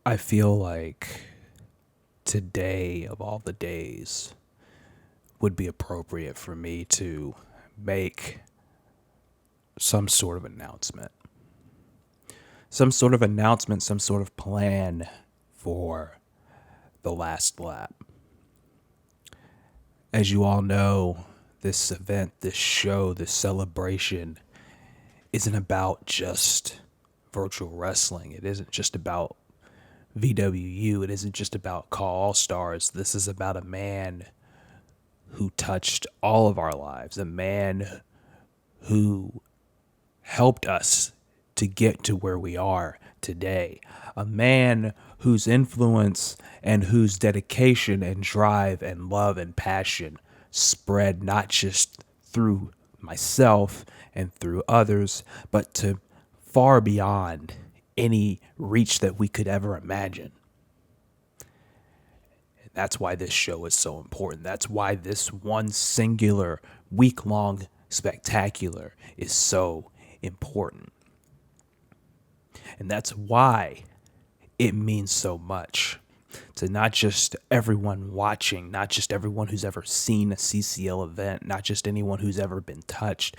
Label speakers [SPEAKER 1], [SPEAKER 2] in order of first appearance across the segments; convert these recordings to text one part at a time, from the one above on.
[SPEAKER 1] I feel like today, of all the days, would be appropriate for me to make some sort of announcement. Some sort of announcement, some sort of plan for the last lap. As you all know, this event, this show, this celebration isn't about just virtual wrestling. It isn't just about VWU. It isn't just about Call All Stars. This is about a man who touched all of our lives, a man who helped us to get to where we are today, a man whose influence and whose dedication and drive and love and passion spread not just through myself and through others, but to far beyond any reach that we could ever imagine. That's why this show is so important. That's why this one singular week-long spectacular is so important. And that's why it means so much to not just everyone watching, not just everyone who's ever seen a CCL event, not just anyone who's ever been touched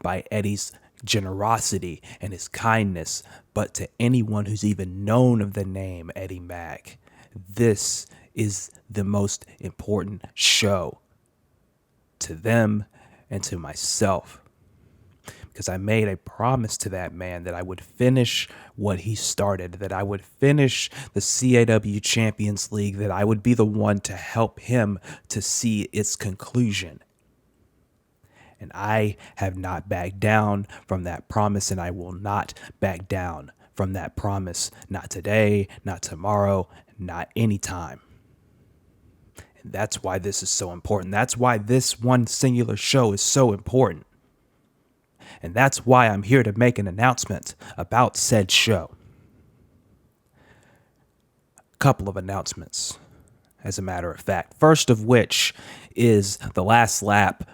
[SPEAKER 1] by Eddie's generosity and his kindness, but to anyone who's even known of the name Eddie Mack. This is the most important show to them and to myself, because I made a promise to that man that I would finish what he started, that I would finish the CAW Champions League, that I would be the one to help him to see its conclusion. And I have not backed down from that promise, and I will not back down from that promise. Not today, not tomorrow, not anytime. And that's why this is so important. That's why this one singular show is so important. And that's why I'm here to make an announcement about said show. A couple of announcements, as a matter of fact. First of which is the last lap,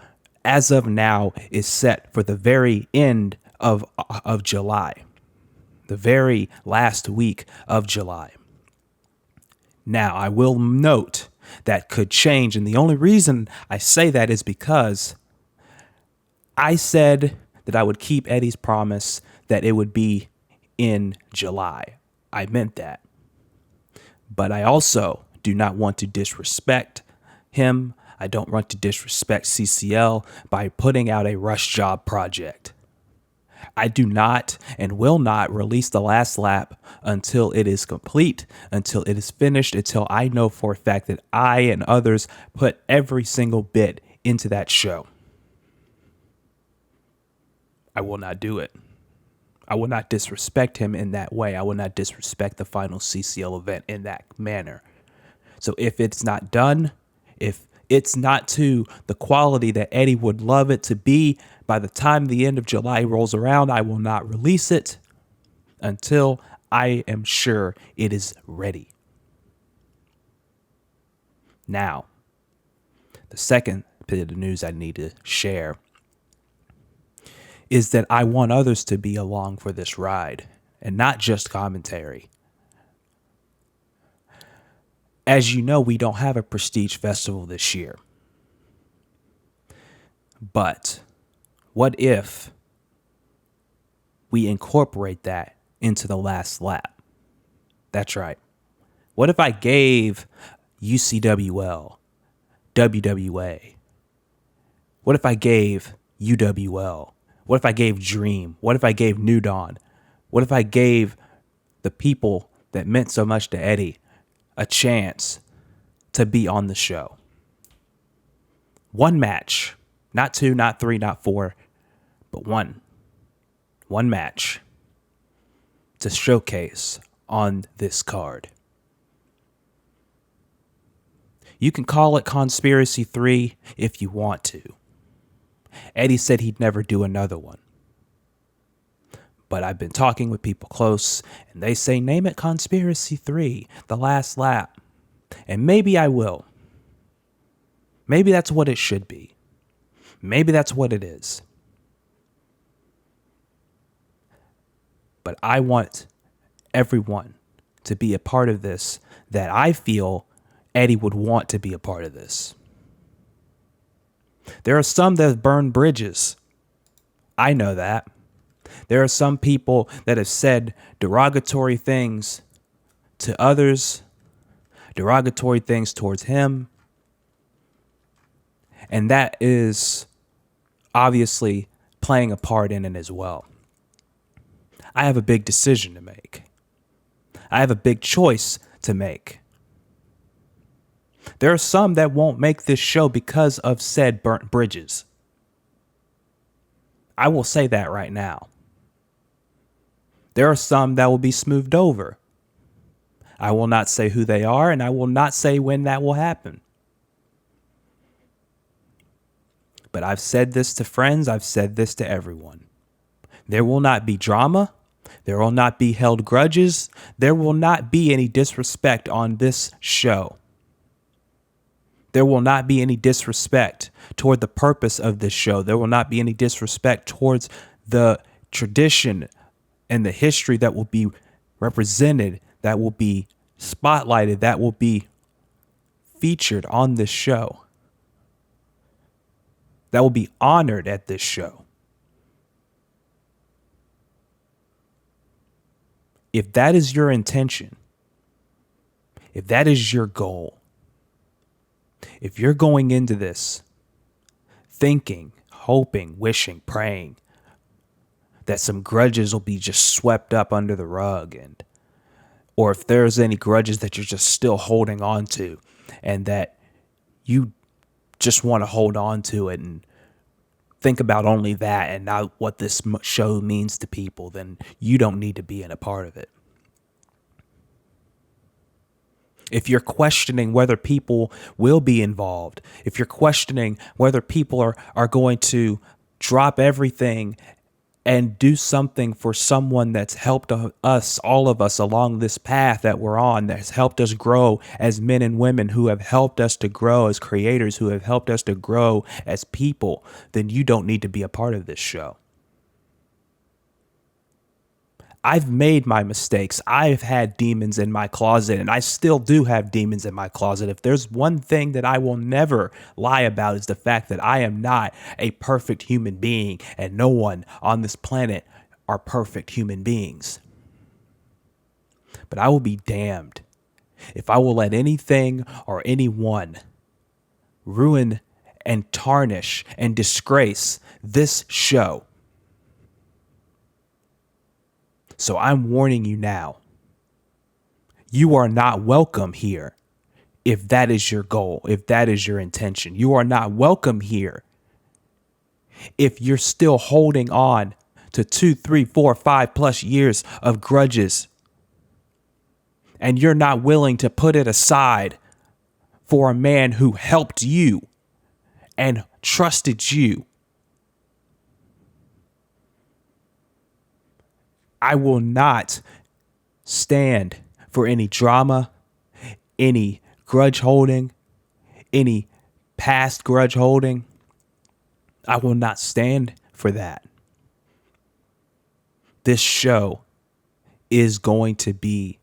[SPEAKER 1] as of now, is set for the very end of July. The very last week of July. Now, I will note that could change, and the only reason I say that is because I said that I would keep Eddie's promise that it would be in July. I meant that. But I also do not want to disrespect him. I don't want to disrespect CCL by putting out a rush job project. I do not and will not release the last lap until it is complete, until it is finished, until I know for a fact that I and others put every single bit into that show. I will not do it. I will not disrespect him in that way. I will not disrespect the final CCL event in that manner. So if it's not done, if it's not to the quality that Eddie would love it to be by the time the end of July rolls around, I will not release it until I am sure it is ready. Now, the second bit of news I need to share is that I want others to be along for this ride and not just commentary. As you know, we don't have a Prestige Festival this year. But what if we incorporate that into the last lap? That's right. What if I gave UCWL, WWA? What if I gave UWL? What if I gave Dream? What if I gave New Dawn? What if I gave the people that meant so much to Eddie a chance to be on the show? One match, not two, not three, not four, but one match to showcase on this card. You can call it Conspiracy 3 if you want to. Eddie said he'd never do another one. But I've been talking with people close, and they say, name it Conspiracy 3, the last lap. And maybe I will. Maybe that's what it should be. Maybe that's what it is. But I want everyone to be a part of this, that I feel Eddie would want to be a part of this. There are some that have burned bridges. I know that. There are some people that have said derogatory things to others, derogatory things towards him. And that is obviously playing a part in it as well. I have a big decision to make. I have a big choice to make. There are some that won't make this show because of said burnt bridges. I will say that right now. There are some that will be smoothed over. I will not say who they are, and I will not say when that will happen. But I've said this to friends, I've said this to everyone. There will not be drama. There will not be held grudges. There will not be any disrespect on this show. There will not be any disrespect toward the purpose of this show. There will not be any disrespect towards the tradition and the history that will be represented, that will be spotlighted, that will be featured on this show, that will be honored at this show. If that is your intention, if that is your goal, if you're going into this thinking, hoping, wishing, praying that some grudges will be just swept up under the rug, or if there's any grudges that you're just still holding on to and that you just want to hold on to it and think about only that and not what this show means to people, then you don't need to be in a part of it. If you're questioning whether people will be involved, if you're questioning whether people are going to drop everything and do something for someone that's helped us, all of us, along this path that we're on, that's helped us grow as men and women, who have helped us to grow as creators, who have helped us to grow as people, then you don't need to be a part of this show. I've made my mistakes. I've had demons in my closet, and I still do have demons in my closet. If there's one thing that I will never lie about, is the fact that I am not a perfect human being, and no one on this planet are perfect human beings. But I will be damned if I will let anything or anyone ruin and tarnish and disgrace this show. So I'm warning you now. You are not welcome here if that is your goal, if that is your intention. You are not welcome here if you're still holding on to 2, 3, 4, 5+ years of grudges, and you're not willing to put it aside for a man who helped you and trusted you. I will not stand for any drama, any grudge holding, any past grudge holding. I will not stand for that. This show is going to be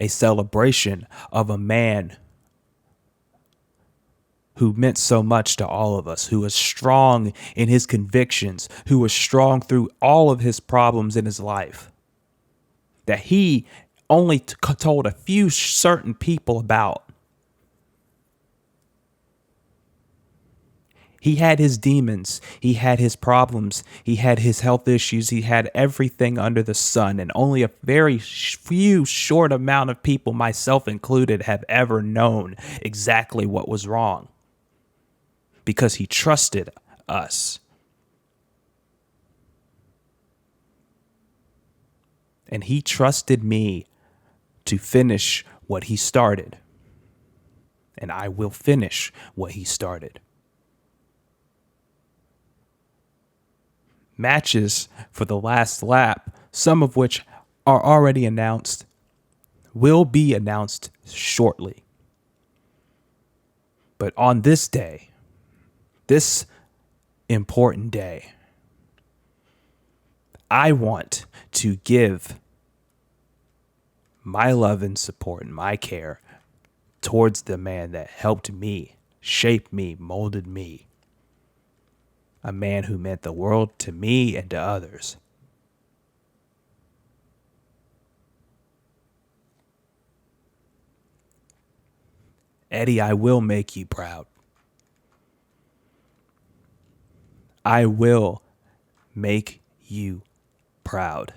[SPEAKER 1] a celebration of a man who meant so much to all of us, who was strong in his convictions, who was strong through all of his problems in his life, that he only told a few certain people about. He had his demons, he had his problems, he had his health issues, he had everything under the sun, and only a very few short amount of people, myself included, have ever known exactly what was wrong. Because he trusted us. And he trusted me to finish what he started. And I will finish what he started. Matches for the last lap, some of which are already announced, will be announced shortly. But on this day, this important day, I want to give my love and support and my care towards the man that helped me, shaped me, molded me. A man who meant the world to me and to others. Eddie, I will make you proud. I will make you proud.